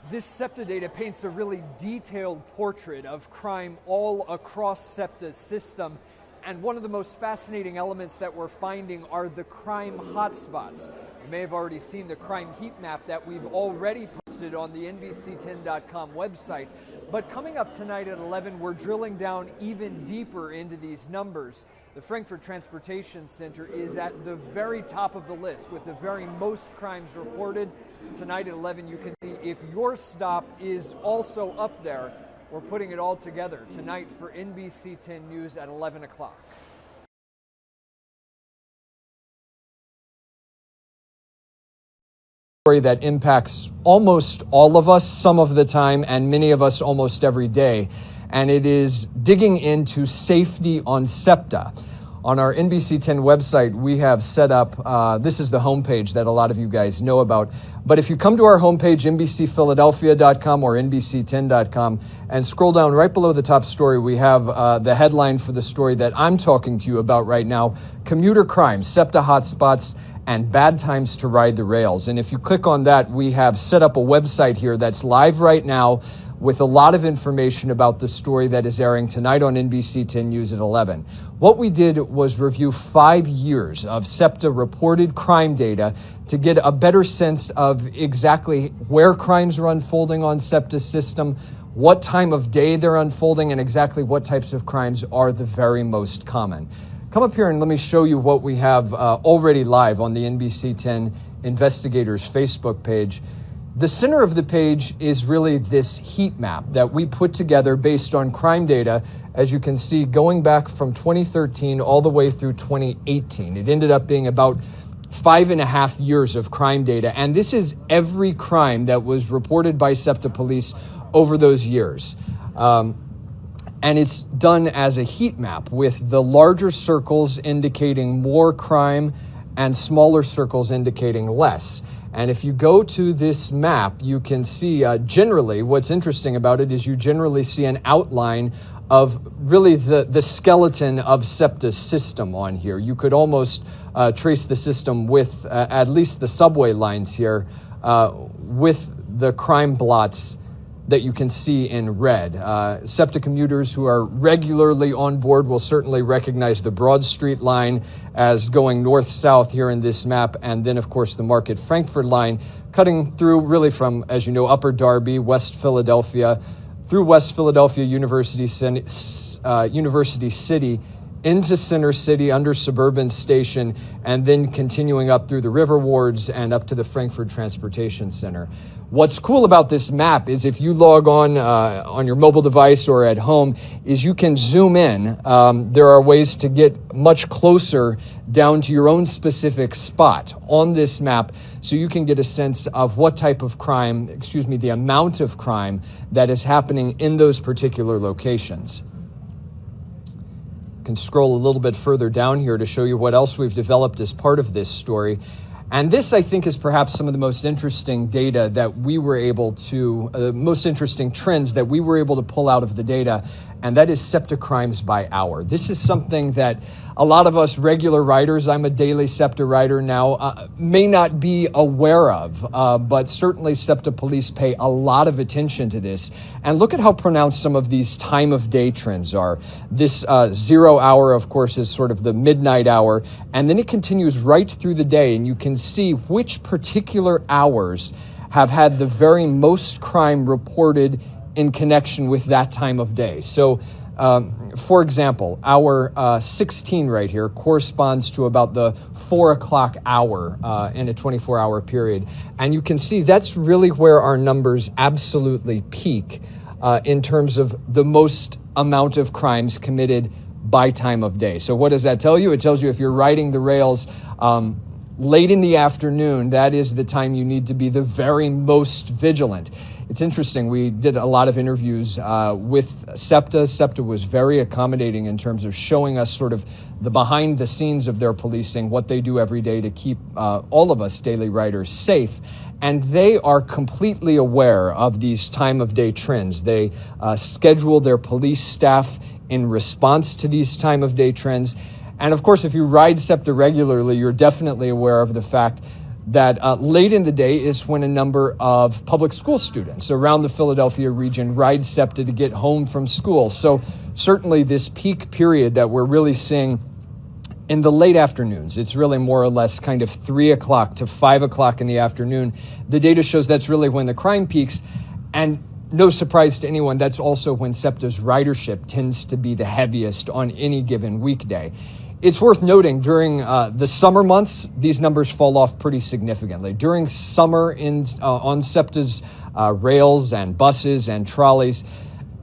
This SEPTA data paints a really detailed portrait of crime all across SEPTA's system. And one of the most fascinating elements that we're finding are the crime hotspots. You may have already seen the crime heat map that we've already posted on the NBC10.com website. But coming up tonight at 11, we're drilling down even deeper into these numbers. The Frankfurt Transportation Center is at the very top of the list with the very most crimes reported. Tonight at 11, you can see if your stop is also up there. We're putting it all together tonight for NBC 10 News at 11 o'clock. Story that impacts almost all of us some of the time and many of us almost every day. And it is digging into safety on SEPTA. On our NBC 10 website, we have set up, this is the homepage that a lot of you guys know about. But if you come to our homepage, NBCPhiladelphia.com or NBC10.com, and scroll down right below the top story, we have the headline for the story that I'm talking to you about right now, Commuter Crime, SEPTA Hotspots, and Bad Times to Ride the Rails. And if you click on that, we have set up a website here that's live right now with a lot of information about the story that is airing tonight on NBC 10 News at 11. What we did was review 5 years of SEPTA reported crime data to get a better sense of exactly where crimes are unfolding on SEPTA's system, what time of day they're unfolding, and exactly what types of crimes are the very most common. Come up here and let me show you what we have already live on the NBC 10 Investigators Facebook page. The center of the page is really this heat map that we put together based on crime data, as you can see, going back from 2013 all the way through 2018. It ended up being about 5.5 years of crime data, and this is every crime that was reported by SEPTA police over those years. And it's done as a heat map with the larger circles indicating more crime and smaller circles indicating less. And if you go to this map, you can see generally what's interesting about it is you generally see an outline of really the skeleton of SEPTA's system on here. You could almost trace the system with at least the subway lines here with the crime blots that you can see in red. SEPTA commuters who are regularly on board will certainly recognize the Broad Street line as going north-south here in this map, and then, of course, the Market Frankfurt line cutting through really from, as you know, Upper Darby, West Philadelphia, through West Philadelphia University City, into Center City, under Suburban Station, and then continuing up through the River Wards and up to the Frankfurt Transportation Center. What's cool about this map is if you log on your mobile device or at home, is you can zoom in. There are ways to get much closer down to your own specific spot on this map so you can get a sense of what type of crime, the amount of crime that is happening in those particular locations. Can scroll a little bit further down here to show you what else we've developed as part of this story. And this, I think, is perhaps some of the most interesting data that we were able to, most interesting trends that we were able to pull out of the data, and that is SEPTA crimes by hour. This is something that a lot of us regular writers, I'm a daily SEPTA writer now, may not be aware of, but certainly SEPTA police pay a lot of attention to this. And look at how pronounced some of these time of day trends are. This 0 hour, of course, is sort of the midnight hour, and then it continues right through the day, and you can see which particular hours have had the very most crime reported in connection with that time of day. So, for example, hour 16 right here corresponds to about the 4 o'clock hour in a 24-hour period. And you can see that's really where our numbers absolutely peak in terms of the most amount of crimes committed by time of day. So what does that tell you? It tells you if you're riding the rails late in the afternoon, that is the time you need to be the very most vigilant. It's interesting. We did a lot of interviews with SEPTA. SEPTA was very accommodating in terms of showing us sort of the behind the scenes of their policing, what they do every day to keep all of us daily writers safe. And they are completely aware of these time of day trends. They schedule their police staff in response to these time of day trends. And of course, if you ride SEPTA regularly, you're definitely aware of the fact that late in the day is when a number of public school students around the Philadelphia region ride SEPTA to get home from school. So certainly this peak period that we're really seeing in the late afternoons, it's really more or less kind of 3 o'clock to 5 o'clock in the afternoon. The data shows that's really when the crime peaks. And no surprise to anyone, that's also when SEPTA's ridership tends to be the heaviest on any given weekday. It's worth noting during the summer months, these numbers fall off pretty significantly. During summer on SEPTA's rails and buses and trolleys,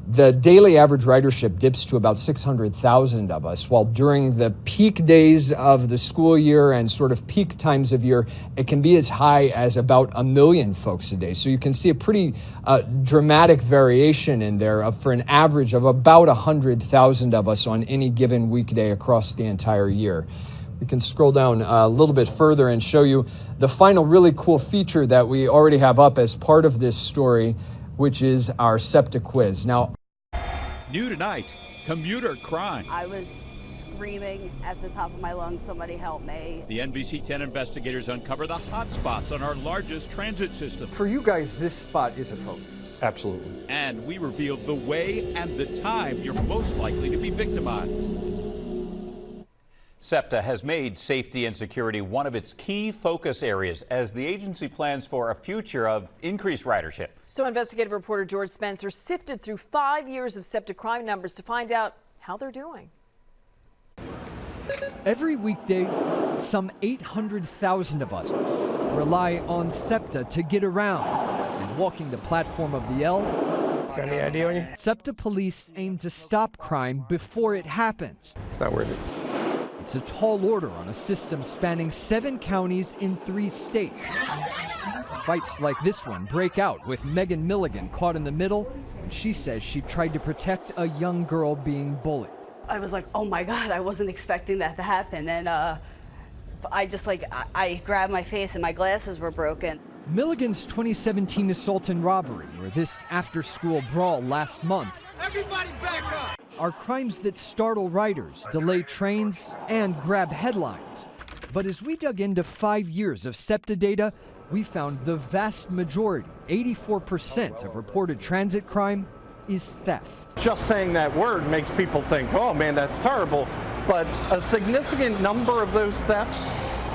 the daily average ridership dips to about 600,000 of us, while during the peak days of the school year and sort of peak times of year, it can be as high as about 1 million folks a day. So you can see a pretty dramatic variation in there for an average of about 100,000 of us on any given weekday across the entire year. We can scroll down a little bit further and show you the final really cool feature that we already have up as part of this story, which is our SEPTA quiz. Now, new tonight, commuter crime. I was screaming at the top of my lungs, somebody help me. The NBC 10 investigators uncover the hot spots on our largest transit system. for you guys, this spot is a focus. Absolutely. And we reveal the way and the time you're most likely to be victimized. SEPTA has made safety and security one of its key focus areas as the agency plans for a future of increased ridership. So investigative reporter George Spencer sifted through 5 years of SEPTA crime numbers to find out how they're doing. Every weekday, some 800,000 of us rely on SEPTA to get around. And walking the platform of the L, Got any idea on you? SEPTA police aim to stop crime before it happens. It's not worth it. It's a tall order on a system spanning 7 counties in 3 states. Fights like this one break out with Megan Milligan caught in the middle when she says she tried to protect a young girl being bullied. I was like, oh my God, I wasn't expecting that to happen. And I grabbed my face and my glasses were broken. Milligan's 2017 assault and robbery, or this after-school brawl last month, Everybody back up! are crimes that startle riders, delay trains, and grab headlines. But as we dug into 5 years of SEPTA data, we found the vast majority, 84% of reported transit crime, is theft. Just saying that word makes people think, oh man, that's terrible. But a significant number of those thefts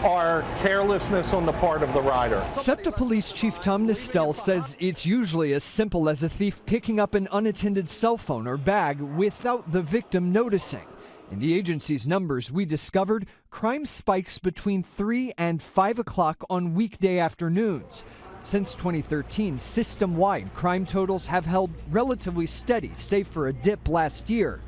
are carelessness on the part of the rider. SEPTA Police Chief Tom Nestel says it's usually as simple as a thief picking up an unattended cell phone or bag without the victim noticing. In the agency's numbers, we discovered crime spikes between 3 and 5 o'clock on weekday afternoons. Since 2013, system-wide crime totals have held relatively steady, save for a dip last year.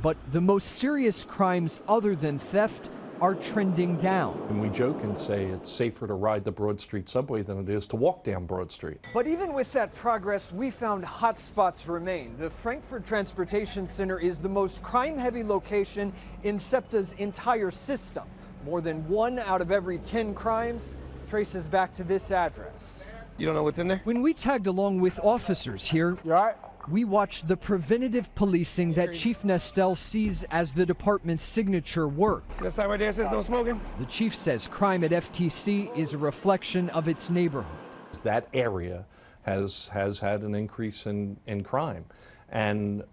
But the most serious crimes other than theft are trending down. And we joke and say it's safer to ride the Broad Street subway than it is to walk down Broad Street. But even with that progress, we found hot spots remain. The Frankfurt Transportation Center is the most crime-heavy location in SEPTA's entire system. More than 1 out of every 10 crimes traces back to this address. You don't know what's in there? When we tagged along with officers here, You all right? we watched the preventative policing that Chief Nestel sees as the department's signature work. That sign right there says no smoking? The chief says crime at FTC is a reflection of its neighborhood. That area has had an increase in crime, and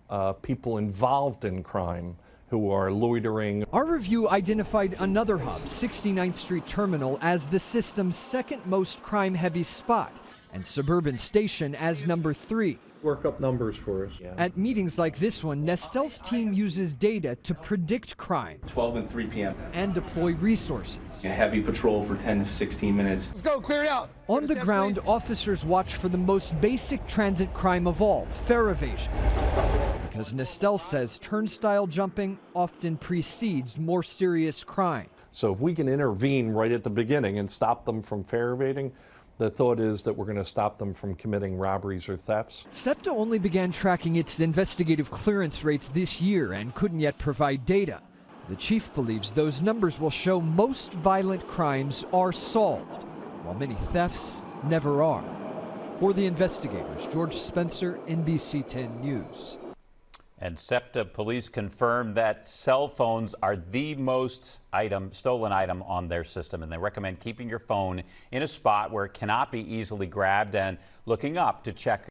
people involved in crime who are loitering. Our review identified another hub, 69th Street Terminal, as the system's second most crime-heavy spot, and Suburban Station as number 3. Work up numbers for us. At meetings like this one, Nestel's team uses data to predict crime 12 and 3 p.m. and deploy resources. A heavy patrol for 10 to 16 minutes. Let's go, clear it out. On the ground, officers watch for the most basic transit crime of all, fare evasion. Because Nestel says turnstile jumping often precedes more serious crime. So if we can intervene right at the beginning and stop them from fare evading, the thought is that we're going to stop them from committing robberies or thefts. SEPTA only began tracking its investigative clearance rates this year and couldn't yet provide data. The chief believes those numbers will show most violent crimes are solved, while many thefts never are. For the investigators, George Spencer, NBC 10 News. And SEPTA police confirmed that cell phones are the most stolen item on their system, and they recommend keeping your phone in a spot where it cannot be easily grabbed and looking up to check